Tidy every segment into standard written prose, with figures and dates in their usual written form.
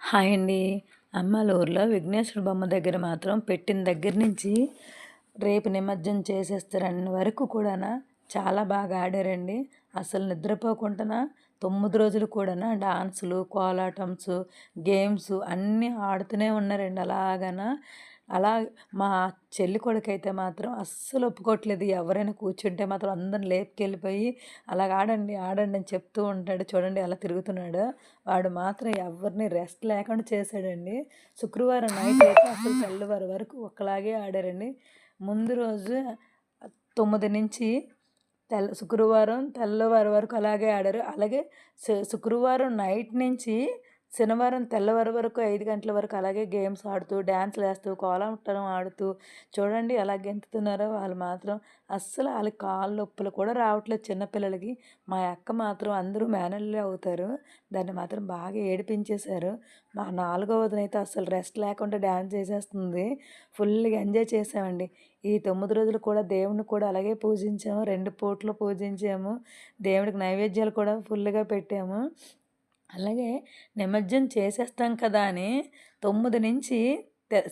Hi అండి. అమ్మాలూరులో విఘ్నేశ్వర బొమ్మ దగ్గర మాత్రం పెట్టిన దగ్గర నుంచి రేపు నిమజ్జనం చేసేస్తారన్న వరకు కూడానా చాలా బాగా ఆడారండి. అసలు నిద్రపోకుండానా 9 రోజులు కూడానా డాన్సులు, కోలాటమ్స్, గేమ్స్ అన్నీ ఆడుతూనే ఉన్నారండి అలాగనా. అలా మా చెల్లి కొడుకైతే మాత్రం అస్సలు ఒప్పుకోవట్లేదు. ఎవరైనా కూర్చుంటే మాత్రం అందరిని లేపుకెళ్ళిపోయి అలాగ ఆడండి, ఆడండి అని చెప్తూ ఉంటాడు. చూడండి ఎలా తిరుగుతున్నాడో. వాడు మాత్రం ఎవరిని రెస్ట్ లేకుండా చేశాడండి. శుక్రవారం నైట్ అయితే అసలు తెల్లవారు వరకు ఒకలాగే ఆడారండి. ముందు రోజు 9 నుంచి శుక్రవారం తెల్లవారు వరకు అలాగే ఆడారు. అలాగే శుక్రవారం నైట్ నుంచి శనివారం తెల్లవారు వరకు 5 గంటల వరకు అలాగే గేమ్స్ ఆడుతూ, డాన్స్‌లేస్తూ, కోలాటం ఆడుతూ చూడండి ఎలా గెంతుతున్నారో వాళ్ళు మాత్రం. అస్సలు ఆళ్ళకి కాళ్ళు నొప్పులు కూడా రావట్లేదు చిన్న పిల్లలకి. మా అక్క మాత్రం అందరూ మేనల్లులే అవుతారు. దాన్ని మాత్రం బాగా ఏడిపించేశారు. మా నాలుగో వదినైతే అస్సలు రెస్ట్ లేకుండా డాన్స్ చేసేస్తుంది. ఫుల్‌గా ఎంజాయ్ చేసామండి. ఈ 9 రోజులు కూడా దేవుడిని కూడా అలాగే పూజించాము. 2 పూటలు పూజించాము. దేవుడికి నైవేద్యాలు కూడా ఫుల్‌గా పెట్టాము. అలాగే నిమజ్జనం చేసేస్తాం కదా అని 9 నుంచి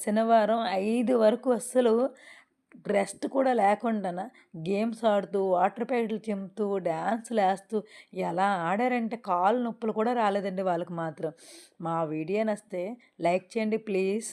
శనివారం 5 వరకు అస్సలు రెస్ట్ కూడా లేకుండాన గేమ్స్ ఆడుతూ, వాటర్ ప్యాకెట్లు చిమ్ముతూ, డాన్సులేస్తూ ఎలా ఆడారంటే కాళ్ళు నొప్పులు కూడా రాలేదండి వాళ్ళకి మాత్రం. మా వీడియో నచ్చితే లైక్ చేయండి ప్లీజ్.